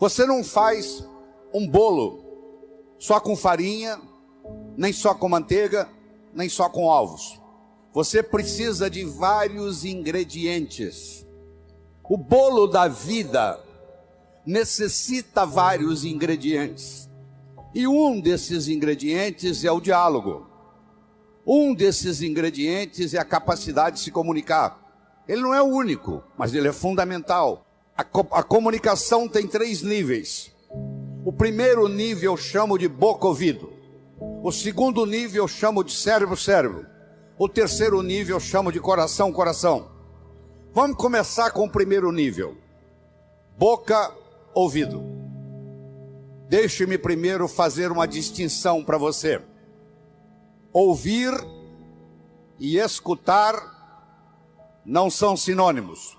Você não faz um bolo só com farinha, nem só com manteiga, nem só com ovos. Você precisa de vários ingredientes. O bolo da vida necessita vários ingredientes. E um desses ingredientes é o diálogo. Um desses ingredientes é a capacidade de se comunicar. Ele não é o único, mas ele é fundamental. A comunicação tem 3 níveis. O primeiro nível eu chamo de boca-ouvido. O segundo nível eu chamo de cérebro-cérebro. O terceiro nível eu chamo de coração-coração. Vamos começar com o primeiro nível. Boca-ouvido. Deixe-me primeiro fazer uma distinção para você. Ouvir e escutar não são sinônimos.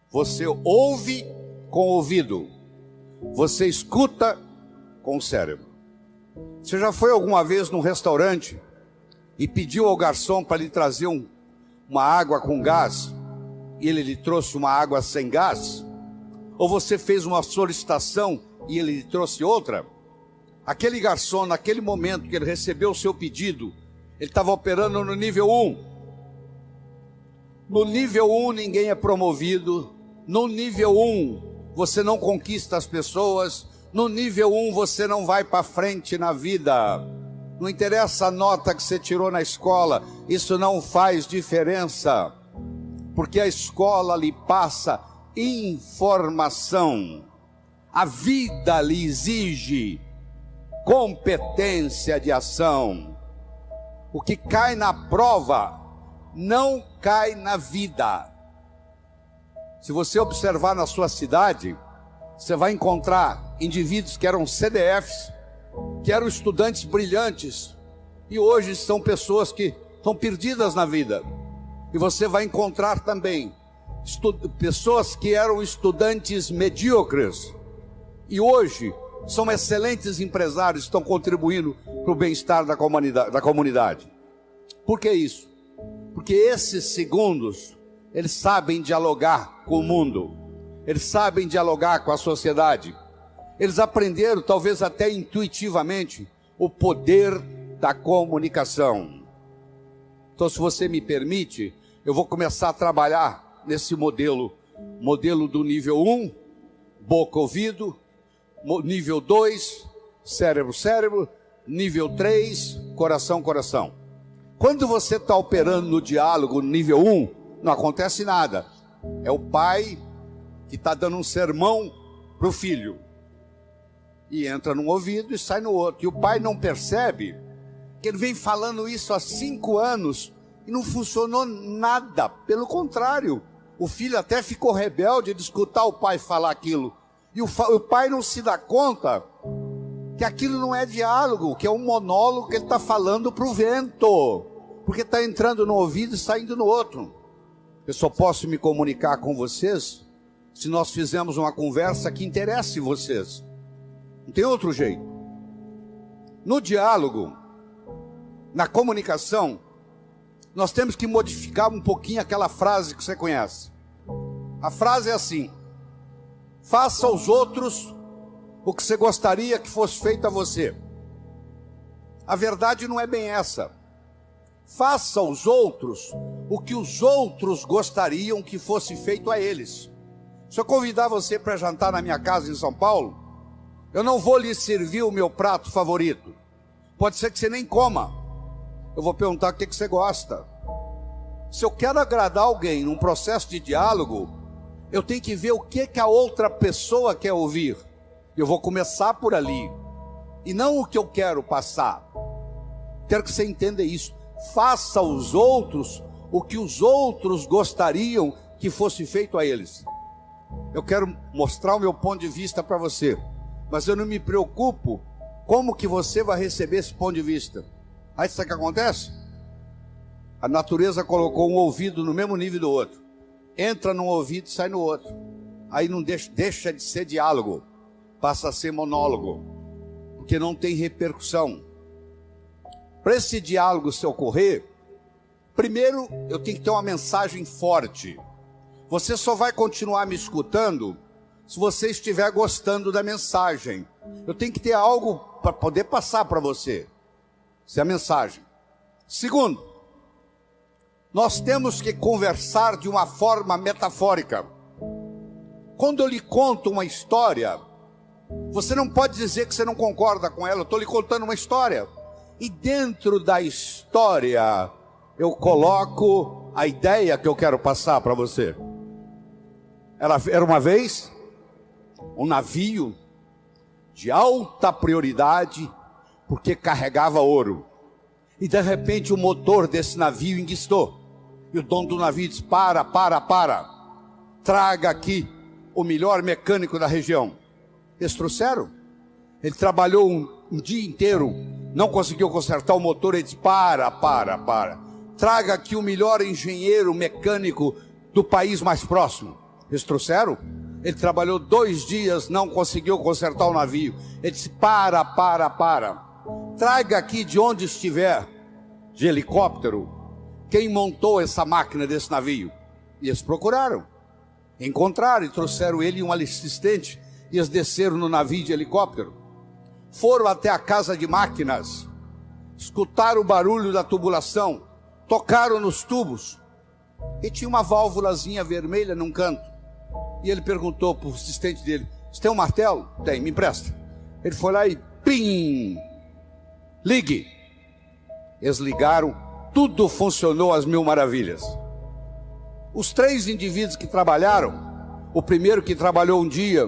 Você ouve com o ouvido, você escuta com o cérebro. Você já foi alguma vez num restaurante e pediu ao garçom para lhe trazer uma água com gás e ele lhe trouxe uma água sem gás? Ou você fez uma solicitação e ele lhe trouxe outra? Aquele garçom, naquele momento que ele recebeu o seu pedido, ele estava operando no nível 1. No nível 1 ninguém é promovido. No nível 1 você não conquista as pessoas. No nível 1 você não vai para frente na vida. Não interessa a nota que você tirou na escola, isso não faz diferença. Porque a escola lhe passa informação. A vida lhe exige competência de ação. O que cai na prova não cai na vida. Se você observar na sua cidade, você vai encontrar indivíduos que eram CDFs, que eram estudantes brilhantes, e hoje são pessoas que estão perdidas na vida. E você vai encontrar também pessoas que eram estudantes medíocres, e hoje são excelentes empresários, estão contribuindo para o bem-estar da comunidade. Por que isso? Porque esses segundos, eles sabem dialogar com o mundo, eles sabem dialogar com a sociedade, eles aprenderam, talvez até intuitivamente, o poder da comunicação. Então, se você me permite, eu vou começar a trabalhar nesse modelo do nível 1, boca-ouvido, nível 2, cérebro-cérebro, nível 3, coração-coração. Quando você está operando no diálogo no nível 1, não acontece nada. É o pai que está dando um sermão para o filho. E entra num ouvido e sai no outro. E o pai não percebe que ele vem falando isso há 5 anos e não funcionou nada. Pelo contrário, o filho até ficou rebelde de escutar o pai falar aquilo. E o pai não se dá conta que aquilo não é diálogo, que é um monólogo que ele está falando para o vento, porque está entrando no ouvido e saindo no outro. Eu só posso me comunicar com vocês se nós fizermos uma conversa que interesse vocês. Não tem outro jeito. No diálogo, na comunicação, nós temos que modificar um pouquinho aquela frase que você conhece. A frase é assim: faça aos outros o que você gostaria que fosse feito a você. A verdade não é bem essa. Faça aos outros o que os outros gostariam que fosse feito a eles. Se eu convidar você para jantar na minha casa em São Paulo, eu não vou lhe servir o meu prato favorito. Pode ser que você nem coma. Eu vou perguntar o que você gosta. Se eu quero agradar alguém num processo de diálogo, eu tenho que ver o que a outra pessoa quer ouvir. Eu vou começar por ali, e não o que eu quero passar. Quero que você entenda isso. Faça aos outros o que os outros gostariam que fosse feito a eles. Eu quero mostrar o meu ponto de vista para você, mas eu não me preocupo como que você vai receber esse ponto de vista. Aí sabe o que acontece? A natureza colocou um ouvido no mesmo nível do outro. Entra num ouvido e sai no outro. Aí não deixa de ser diálogo, passa a ser monólogo, porque não tem repercussão. Para esse diálogo se ocorrer, primeiro eu tenho que ter uma mensagem forte. Você só vai continuar me escutando se você estiver gostando da mensagem. Eu tenho que ter algo para poder passar para você. Essa é a mensagem. Segundo, nós temos que conversar de uma forma metafórica. Quando eu lhe conto uma história, você não pode dizer que você não concorda com ela. Eu estou lhe contando uma história. E dentro da história, eu coloco a ideia que eu quero passar para você. Era uma vez um navio de alta prioridade, porque carregava ouro. E de repente o motor desse navio enguiçou. E o dono do navio disse: para. Traga aqui o melhor mecânico da região. Eles trouxeram. Ele trabalhou um dia inteiro, não conseguiu consertar o motor. Ele disse: para. Traga aqui o melhor engenheiro mecânico do país mais próximo. Eles trouxeram. Ele trabalhou 2 dias, não conseguiu consertar o navio. Ele disse: para. Traga aqui de onde estiver, de helicóptero, quem montou essa máquina desse navio. E eles procuraram, encontraram e trouxeram ele e um assistente. E eles desceram no navio de helicóptero, foram até a casa de máquinas, escutaram o barulho da tubulação, tocaram nos tubos, e tinha uma válvulazinha vermelha num canto. E ele perguntou para o assistente dele: você tem um martelo? Tem, me empresta. Ele foi lá e pim, ligue. Eles ligaram, tudo funcionou às mil maravilhas. Os 3 indivíduos que trabalharam, o primeiro que trabalhou um dia,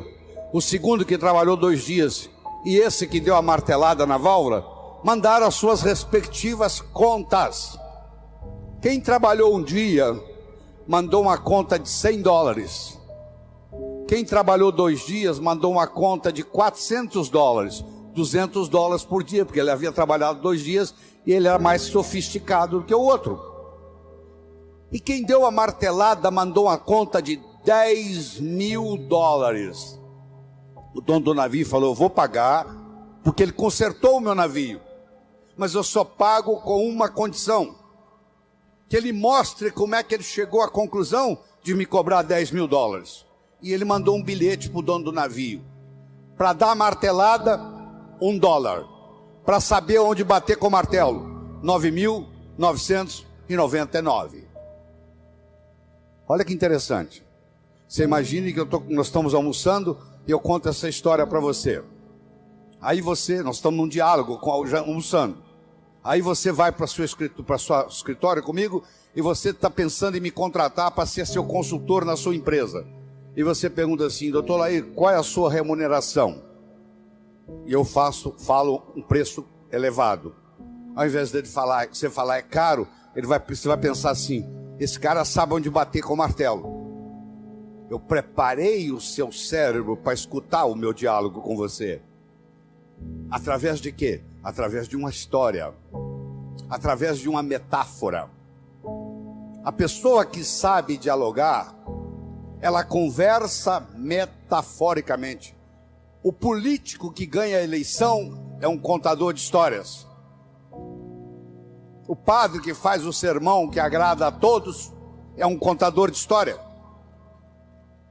o segundo que trabalhou 2 dias, e esse que deu a martelada na válvula, mandaram as suas respectivas contas. Quem trabalhou um dia mandou uma conta de $100. Quem trabalhou 2 dias mandou uma conta de $400, $200 por dia, porque ele havia trabalhado 2 dias e ele era mais sofisticado do que o outro. E quem deu a martelada mandou uma conta de $10.000. O dono do navio falou: eu vou pagar, porque ele consertou o meu navio, mas eu só pago com uma condição: que ele mostre como é que ele chegou à conclusão de me cobrar $10.000. E ele mandou um bilhete para o dono do navio: para dar a martelada, $1. Para saber onde bater com o martelo, 9.999. Olha que interessante. Você imagine que nós estamos almoçando e eu conto essa história para você. Aí nós estamos num diálogo, almoçando. Aí você vai para o seu escritório comigo e você está pensando em me contratar para ser seu consultor na sua empresa. E você pergunta assim: doutor Laí, qual é a sua remuneração? E eu falo um preço elevado. Ao invés de você falar é caro, você vai pensar assim: esse cara sabe onde bater com o martelo. Eu preparei o seu cérebro para escutar o meu diálogo com você. Através de quê? Através de uma história, através de uma metáfora. A pessoa que sabe dialogar, ela conversa metaforicamente. O político que ganha a eleição é um contador de histórias. O padre que faz o sermão que agrada a todos é um contador de história.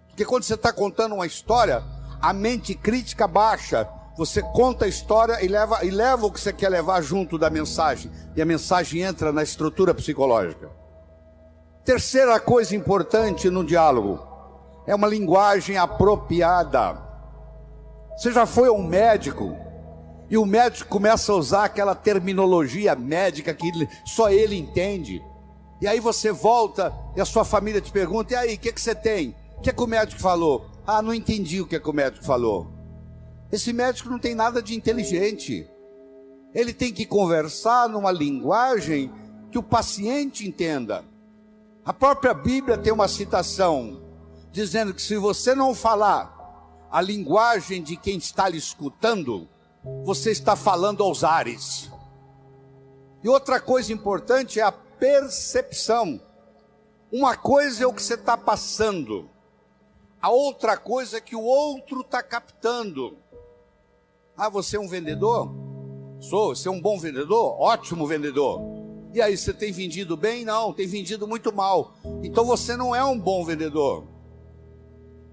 Porque quando você está contando uma história, a mente crítica baixa. Você conta a história e leva o que você quer levar junto da mensagem. E a mensagem entra na estrutura psicológica. Terceira coisa importante no diálogo é uma linguagem apropriada. Você já foi a um médico e o médico começa a usar aquela terminologia médica que só ele entende. E aí você volta e a sua família te pergunta: e aí, o que você tem? O que o médico falou? Ah, não entendi o que o médico falou. Esse médico não tem nada de inteligente. Ele tem que conversar numa linguagem que o paciente entenda. A própria Bíblia tem uma citação dizendo que se você não falar a linguagem de quem está lhe escutando, você está falando aos ares. E outra coisa importante é a percepção. Uma coisa é o que você está passando, a outra coisa é que o outro está captando. Ah, você é um vendedor? Sou. Você é um bom vendedor? Ótimo vendedor. E aí, você tem vendido bem? Não, tem vendido muito mal. Então você não é um bom vendedor.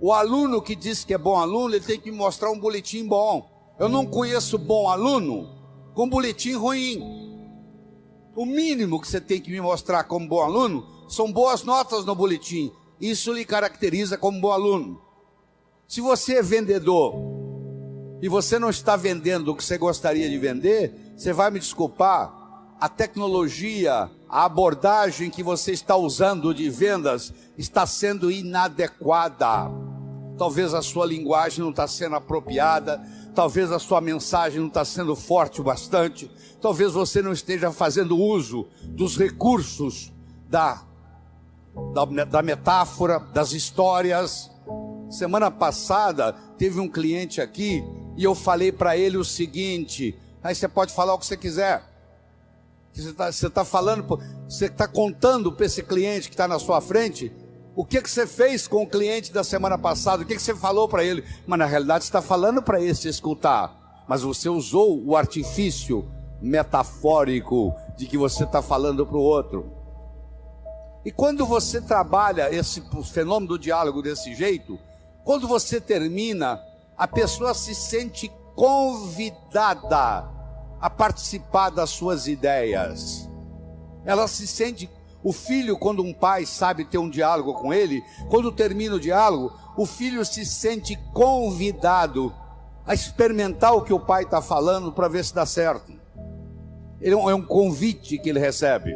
O aluno que diz que é bom aluno, ele tem que me mostrar um boletim bom. Eu não conheço bom aluno com boletim ruim. O mínimo que você tem que me mostrar como bom aluno são boas notas no boletim. Isso lhe caracteriza como bom aluno. Se você é vendedor e você não está vendendo o que você gostaria de vender, você vai me desculpar, a tecnologia, a abordagem que você está usando de vendas está sendo inadequada. Talvez a sua linguagem não está sendo apropriada, talvez a sua mensagem não está sendo forte o bastante, talvez você não esteja fazendo uso dos recursos da metáfora, das histórias. Semana passada teve um cliente aqui e eu falei para ele o seguinte: aí você pode falar o que você quiser. Você está falando, você está contando para esse cliente que está na sua frente o que você fez com o cliente da semana passada, o que você falou para ele. Mas na realidade você está falando para esse escutar, mas você usou o artifício metafórico de que você está falando para o outro. E quando você trabalha esse fenômeno do diálogo desse jeito, quando você termina, a pessoa se sente convidada a participar das suas ideias. Ela se sente, o filho, quando um pai sabe ter um diálogo com ele, quando termina o diálogo, o filho se sente convidado a experimentar o que o pai está falando para ver se dá certo. É um convite que ele recebe.